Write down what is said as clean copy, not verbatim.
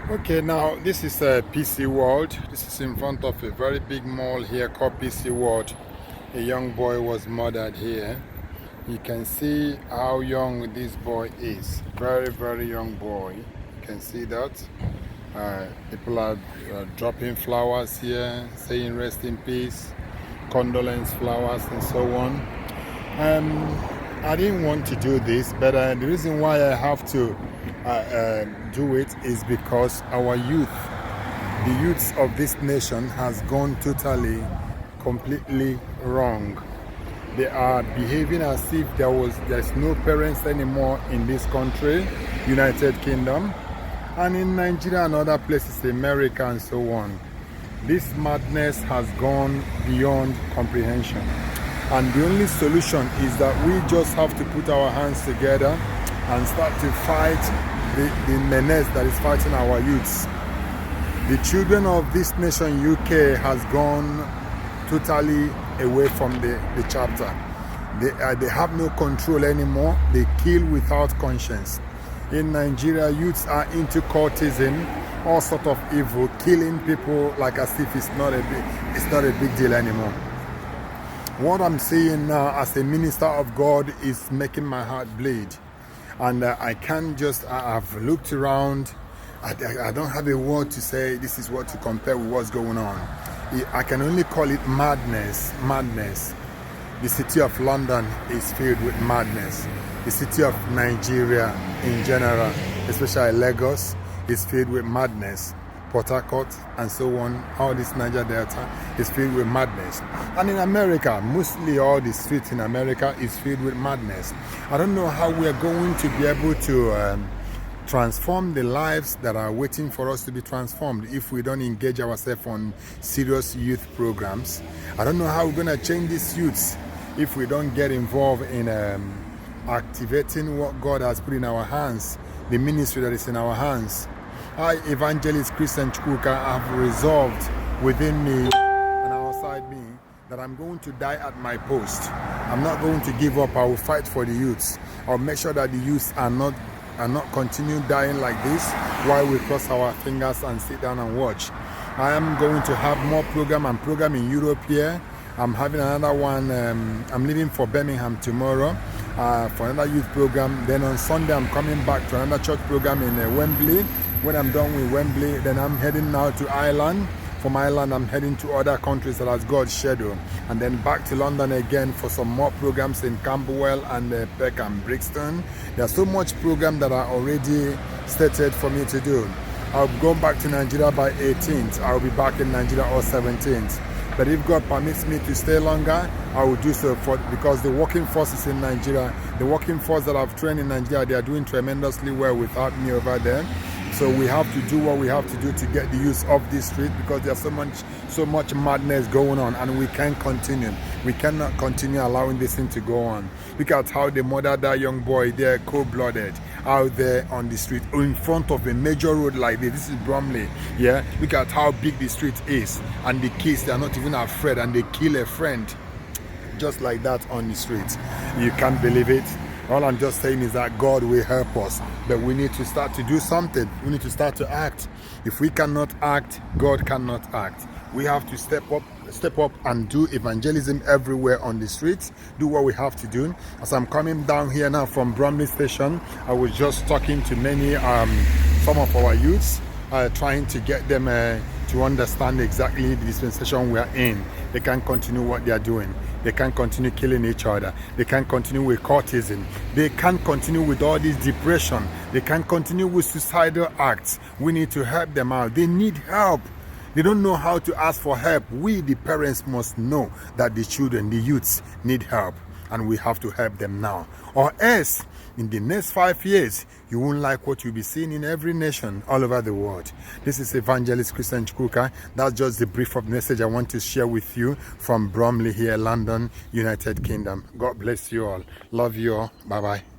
Okay, now this is a PC World. This is in front of a very big mall here called PC World. A young boy was murdered here. You can see how young this boy is. Very, very young boy. You can see that. People are dropping flowers here, saying rest in peace, condolence flowers and so on. I didn't want to do this, but the reason why I have to do it is because our youth, the youths of this nation has gone totally, completely wrong. They are behaving as if there's no parents anymore in this country, United Kingdom, and in Nigeria and other places, America and so on. This madness has gone beyond comprehension. And the only solution is that we just have to put our hands together and start to fight the menace that is fighting our youths. The children of this nation, UK, has gone totally away from the chapter. They have no control anymore. They kill without conscience. In Nigeria, youths are into cultism, all sort of evil, killing people like as if it's not a big deal anymore. What I'm seeing now as a minister of God is making my heart bleed. And I can't just, I've looked around, I don't have a word to say this is what to compare with what's going on. I can only call it madness. The city of London is filled with madness. The city of Nigeria in general, especially Lagos, is filled with madness. Port Harcourt and so on, all this Niger Delta is filled with madness. And in America, mostly all the streets in America is filled with madness. I don't know how we are going to be able to transform the lives that are waiting for us to be transformed if we don't engage ourselves on serious youth programs. I don't know how we're going to change these youths if we don't get involved in activating what God has put in our hands, the ministry that is in our hands. I, Evangelist Christian Chukwuka, have resolved within me and outside me that I'm going to die at my post. I'm not going to give up. I will fight for the youths. I'll make sure that the youths are not continue dying like this while we cross our fingers and sit down and watch. I am going to have more program in Europe here. I'm having another one. I'm leaving for Birmingham tomorrow for another youth program. Then on Sunday, I'm coming back to another church program in Wembley. When I'm done with Wembley, then I'm heading now to Ireland. From Ireland, I'm heading to other countries that has God's schedule. And then back to London again for some more programs in Camberwell and Peckham, Brixton. There's so much program that are already stated for me to do. I'll go back to Nigeria by 18th. I'll be back in Nigeria on 17th. But if God permits me to stay longer, I will do so because the working force is in Nigeria. The working force that I've trained in Nigeria, they are doing tremendously well without me over there. So we have to do what we have to do to get the youth off this street because there's so much madness going on and we can't continue. We cannot continue allowing this thing to go on. Look at how they murdered that young boy there, cold-blooded, out there on the street in front of a major road like this. This is Bromley. Yeah, look at how big the street is, and the kids, they are not even afraid, and they kill a friend just like that on the street. You can't believe it. All I'm just saying is that God will help us, but we need to start to do something. We need to start to act. If we cannot act, God cannot act. We have to step up and do evangelism everywhere on the streets, do what we have to do. As I'm coming down here now from Bromley Station, I was just talking to many, some of our youths, trying to get them to understand exactly the dispensation we are in. They can't continue what they are doing. They can't continue killing each other. They can't continue with cultism. They can't continue with all this depression. They can't continue with suicidal acts. We need to help them out. They need help. They don't know how to ask for help. We, the parents, must know that the children, the youths, need help. And we have to help them now. Or else, in the next 5 years, you won't like what you'll be seeing in every nation all over the world. This is Evangelist Christian Chukwuka. That's just the brief of message I want to share with you from Bromley here, London, United Kingdom. God bless you all. Love you all. Bye-bye.